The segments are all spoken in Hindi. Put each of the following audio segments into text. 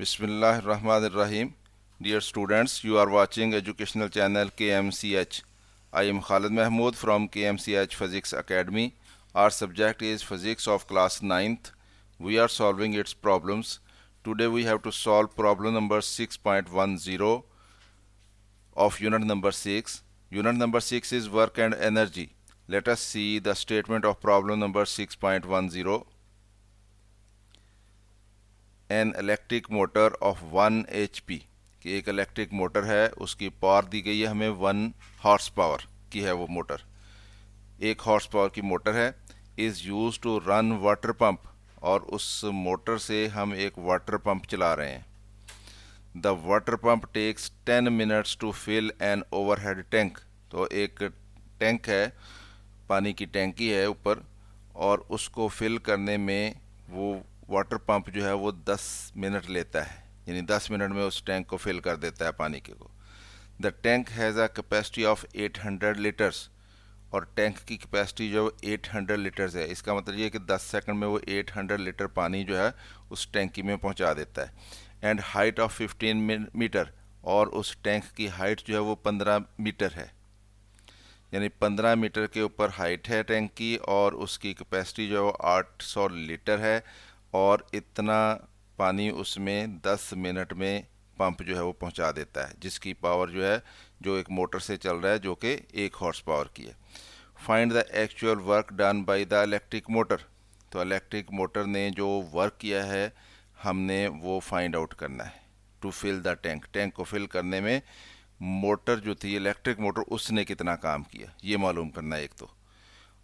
Bismillahirrahmanirrahim. Dear students, you are watching educational channel KMCH. I am Khalid Mahmood from KMCH Physics Academy. Our subject is Physics of class 9th. We are solving its problems. Today we have to solve problem number 6.10 of unit number 6. Unit number 6 is work and energy. Let us see the statement of problem number 6.10. An electric motor of 1 HP कि एक इलेक्ट्रिक मोटर है, उसकी पावर दी गई है हमें 1 हॉर्स पावर की है वो मोटर, 1 हॉर्स पावर की मोटर है। Is use to run water pump, और उस मोटर से हम एक वाटर पंप चला रहे हैं। The water pump takes 10 minutes to fill an overhead tank. तो एक टैंक है, पानी की टैंकी है ऊपर, और उसको फिल करने में वो वाटर पंप जो है वो 10 मिनट लेता है, यानी 10 मिनट में उस टैंक को फिल कर देता है पानी के को। The tank has a capacity of 800 litres, और टैंक की कैपेसिटी जो 800 लीटर्स है। इसका मतलब ये है कि 10 सेकंड में वो 800 लीटर पानी जो है उस टैंकी में पहुंचा देता है। एंड हाइट ऑफ 15 मीटर, और उस टैंक की हाइट जो है वो 15 मीटर है, यानी 15 मीटर के ऊपर हाइट है टैंक की, और उसकी कैपेसिटी जो है 800 लीटर है, और इतना पानी उसमें 10 मिनट में पंप जो है वो पहुंचा देता है, जिसकी पावर जो है जो एक मोटर से चल रहा है जो कि 1 हॉर्स पावर की है। Find the actual work done by the electric motor. तो इलेक्ट्रिक मोटर ने जो वर्क किया है हमने वो फाइंड आउट करना है। To fill the tank, tank को फिल करने में मोटर जो थी इलेक्ट्रिक मोटर उसने कितना काम किया ये मालूम करना है एक तो।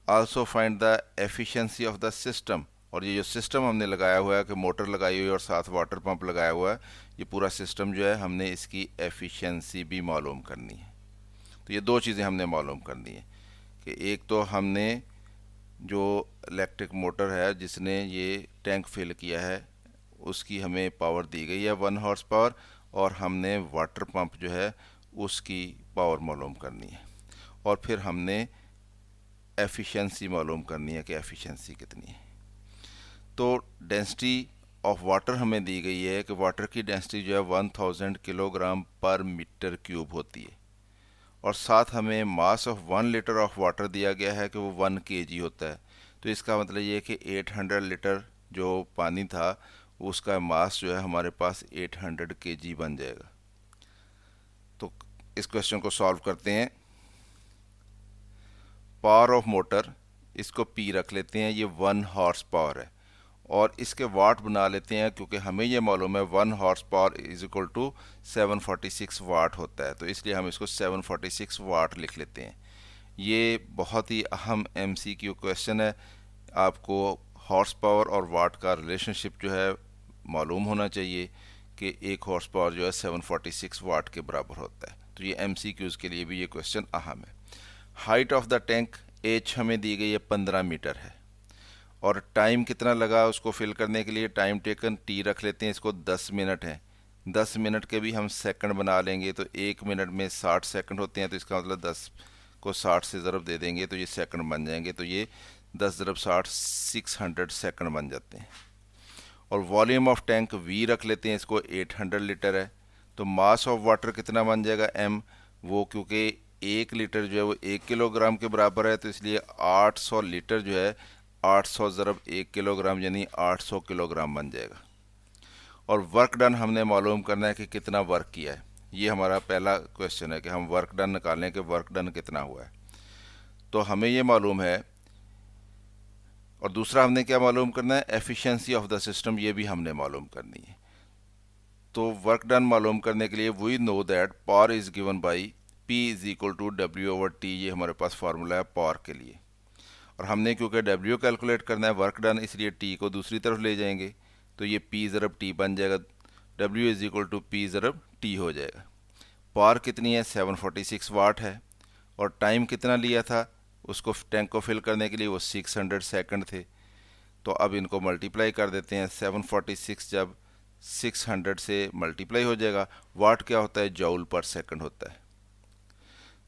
Also find the efficiency of the system, और ये जो सिस्टम हमने लगाया हुआ है कि मोटर लगाई हुई है और साथ वाटर पंप लगाया हुआ है, ये पूरा सिस्टम जो है हमने इसकी एफिशिएंसी भी मालूम करनी है। तो ये दो चीज़ें हमने मालूम करनी है कि एक तो हमने जो इलेक्ट्रिक मोटर है जिसने ये टैंक फिल किया है उसकी हमें पावर दी गई है 1 हॉर्स पावर, और हमने वाटर पंप जो है उसकी पावर मालूम करनी है, और फिर हमने एफिशिएंसी मालूम करनी है कि एफिशिएंसी कितनी है। तो डेंसिटी ऑफ वाटर हमें दी गई है कि वाटर की डेंसिटी जो है 1000 किलोग्राम पर मीटर क्यूब होती है, और साथ हमें mass of 1 litre of water दिया गया है कि वो 1 kg होता है। तो इसका मतलब ये है कि 800 लीटर जो पानी था उसका मास जो है हमारे पास 800 kg बन जाएगा। तो इस क्वेश्चन को सॉल्व करते हैं। पावर ऑफ मोटर, इसको P रख लेते हैं, ये 1 हॉर्स पावर है, और इसके वाट बना लेते हैं क्योंकि हमें ये मालूम है 1 horse power is equal to 746 watt होता है, तो इसलिए हम इसको 746 वाट लिख लेते हैं। ये बहुत ही अहम MCQ क्वेश्चन है। आपको हॉर्स पावर और वाट का रिलेशनशिप जो है मालूम होना चाहिए कि 1 हॉर्स पावर जो है 746 वाट के बराबर होता है। तो ये MCQs के लिए भी ये क्वेश्चन अहम है। Height of the tank H हमें दी गई है 15 मीटर है, और टाइम कितना लगा उसको फिल करने के लिए, टाइम टेकन T रख लेते हैं, इसको 10 मिनट है। 10 मिनट के भी हम सेकंड बना लेंगे, तो 1 मिनट में 60 सेकंड होते हैं, तो इसका मतलब 10 को 60 से ज़रब दे देंगे तो ये सेकंड बन जाएंगे, तो ये 10 ज़रब 60 600 सेकंड बन जाते हैं। और वॉल्यूम ऑफ टैंक V रख लेते हैं, इसको 800 लीटर है। तो मास ऑफ वाटर कितना बन जाएगा M, वो क्योंकि 1 लीटर जो है वो 1 किलोग्राम के बराबर है, तो इसलिए 800 लीटर जो है 800 ज़रब 1 किलोग्राम यानी 800 किलोग्राम बन जाएगा। और वर्क डन हमने मालूम करना है कि कितना वर्क किया है। ये हमारा पहला क्वेश्चन है कि हम वर्क डन निकालें कि वर्क डन कितना हुआ है। तो हमें ये मालूम है, और दूसरा हमने क्या मालूम करना है, एफिशिएंसी ऑफ द सिस्टम, ये भी हमने मालूम करनी है। तो वर्क डन मालूम करने के लिए we know that power is given by P is equal to W/T, ये हमारे पास फार्मूला है पावर के लिए। और हमने क्योंकि W कैलकुलेट करना है वर्क डन, इसलिए T को दूसरी तरफ ले जाएंगे, तो ये P ज़रब T बन जाएगा, W is equal to P ज़रब T हो जाएगा। पावर कितनी है, 746 वाट है, और टाइम कितना लिया था उसको टैंक को फिल करने के लिए, वो 600 सेकंड थे। तो अब इनको मल्टीप्लाई कर देते हैं, 746 जब 600 से मल्टीप्लाई हो जाएगा, वाट क्या होता है, जूल पर सेकंड होता है।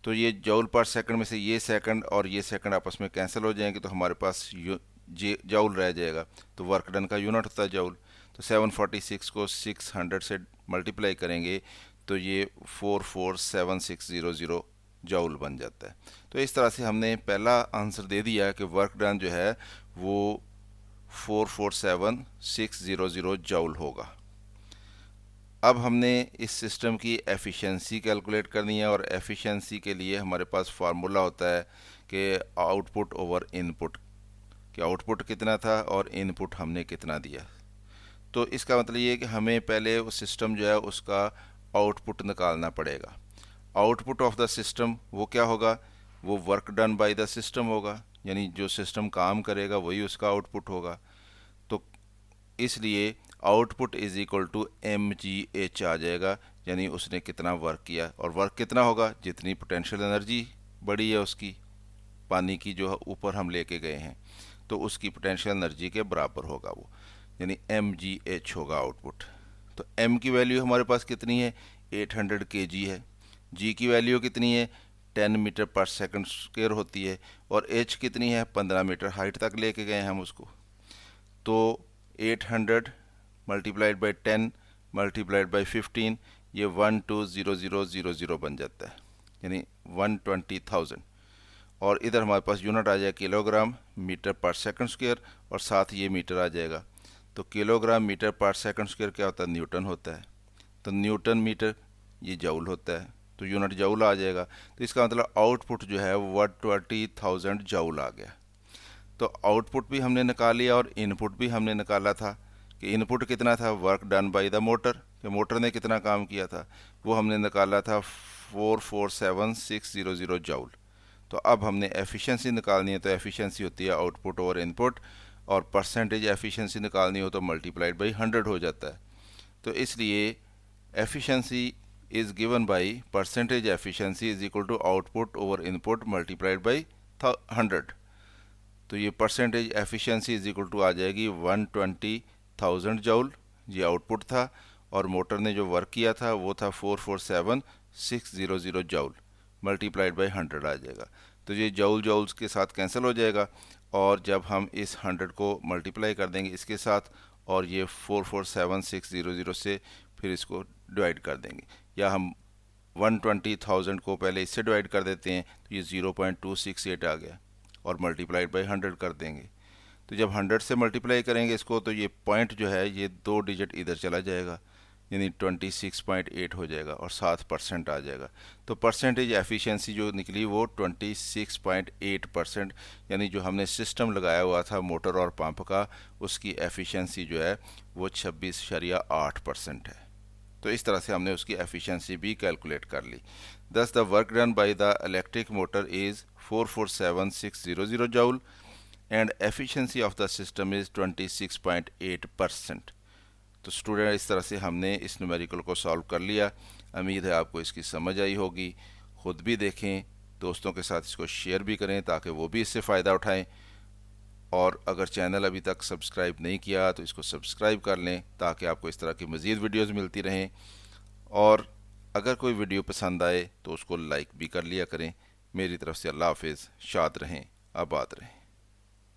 तो ये जूल पर सेकंड में से ये सेकंड और ये सेकंड आपस में कैंसिल हो जाएंगे, तो हमारे पास जूल रह जाएगा। तो वर्क डन का यूनिट होता है जूल। तो 746 को 600 से मल्टीप्लाई करेंगे तो ये 447600 जूल बन जाता है। तो इस तरह से हमने पहला आंसर दे दिया कि वर्क डन जो है वो 447600 जूल होगा। अब हमने इस सिस्टम की एफिशिएंसी कैलकुलेट करनी है और एफिशिएंसी के लिए हमारे पास फार्मूला होता है कि आउटपुट ओवर इनपुट, कि आउटपुट कितना था और इनपुट हमने कितना दिया। तो इसका मतलब ये है कि हमें पहले वो सिस्टम जो है उसका आउटपुट निकालना पड़ेगा। आउटपुट ऑफ द सिस्टम वो क्या होगा, वो work done by the system होगा, यानी जो सिस्टम काम करेगा वही उसका आउटपुट होगा। तो इसलिए output is equal to mgh आ जाएगा, यानी उसने कितना वर्क किया। और वर्क कितना होगा, जितनी पोटेंशियल एनर्जी बढ़ी है उसकी, पानी की जो ऊपर हम लेके गए हैं, तो उसकी पोटेंशियल एनर्जी के बराबर होगा वो, यानी mgh होगा आउटपुट। तो m की वैल्यू हमारे पास कितनी है, 800 kg है। g की वैल्यू कितनी है, 10 मीटर पर सेकंड स्क्वायर होती है। और h कितनी है, 15 मीटर हाइट तक लेके गए हैं हम उसको। तो 800 मल्टीप्लाइड बाई 10 मल्टीप्लाइड बाई 15, ये 120000 बन जाता है, यानी 120,000। और इधर हमारे पास यूनिट आ जाएगा किलोग्राम मीटर पर सेकंड स्क्वायर, और साथ ये मीटर आ जाएगा। तो किलोग्राम मीटर पर सेकंड स्क्वायर क्या होता है, न्यूटन होता है। तो न्यूटन मीटर ये जूल होता है, तो यूनिट जूल आ जाएगा। तो इसका मतलब आउटपुट जो है वो 120,000 जूल आ गया। तो आउटपुट भी हमने निकाल लिया और इनपुट भी हमने निकाला था कि इनपुट कितना था, work done by the motor, कि मोटर ने कितना काम किया था, वो हमने निकाला था 447600 जूल। तो अब हमने एफिशिएंसी निकालनी है, तो एफिशिएंसी होती है आउटपुट ओवर इनपुट, और परसेंटेज एफिशिएंसी निकालनी हो तो मल्टीप्लाइड बाई 100 हो जाता है। तो इसलिए efficiency is given by percentage efficiency is equal to output over input multiplied by 100। तो ये percentage efficiency is equal to आ जाएगी 120,000 जूल, ये आउटपुट था। और मोटर ने जो वर्क किया था वो था 447600 जूल मल्टीप्लाइड बाई 100 आ जाएगा। तो ये जूल जूल्स के साथ कैंसिल हो जाएगा, और जब हम इस 100 को मल्टीप्लाई कर देंगे इसके साथ, और ये 447600 से फिर इसको डिवाइड कर देंगे, या हम 120,000 को पहले इससे डिवाइड कर देते हैं, तो ये 0.268 आ गया, और मल्टीप्लाइड बाई 100 कर देंगे। तो जब 100 से मल्टीप्लाई करेंगे इसको, तो ये पॉइंट जो है ये 2 डिजिट इधर चला जाएगा, यानी 26.8 हो जाएगा, और 7% आ जाएगा। तो परसेंटेज एफिशिएंसी जो निकली वो 26.8%, यानी जो हमने सिस्टम लगाया हुआ था मोटर और पंप का, उसकी एफिशिएंसी जो है वो 26.8% है। तो इस तरह से हमने उसकी एफिशिएंसी भी कैलकुलेट कर ली। दस the work done by the electric motor is 447600 joule and efficiency of the system is 26.8%। तो स्टूडेंट, इस तरह से हमने इस न्यूमेरिकल को सॉल्व कर लिया। उम्मीद है आपको इसकी समझ आई होगी। ख़ुद भी देखें, दोस्तों के साथ इसको शेयर भी करें ताकि वो भी इससे फ़ायदा उठाएं। और अगर चैनल अभी तक सब्सक्राइब नहीं किया तो इसको सब्सक्राइब कर लें ताकि आपको इस तरह की मज़ीद वीडियोज़ मिलती रहें। और अगर कोई वीडियो पसंद आए तो उसको लाइक भी कर लिया करें। मेरी तरफ से अल्लाह हाफ़िज़। शाद रहें, आबाद रहें।